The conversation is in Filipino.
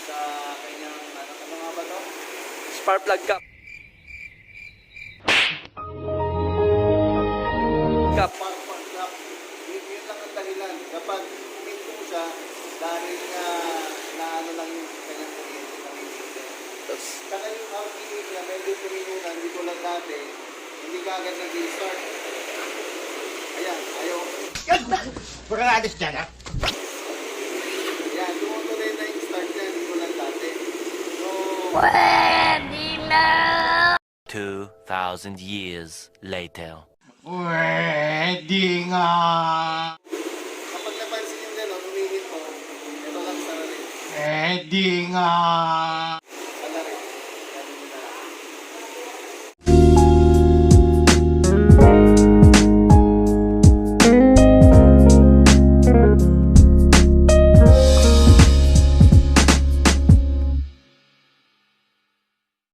sa kanyang, ano nga ba to? Spark plug cap. Spark plug. Yun lang ang dahilan. Kapag minto siya, dahil nga na ano lang yung kanyang kuryente na minto. Saka yung RFI niya, medyo tuminunan, hindi tulad dati, hindi ka agad nag-start. Ayan, ayaw. Baka na-alis dyan, ha? Ayan, tumutuloy na yung start niya, hindi tulad dati. So, Pwede na! 2,000 years later. Pwede nga. kapag napansin yung gano'n, uminit mo, ito lang sa rin. Pwede nga.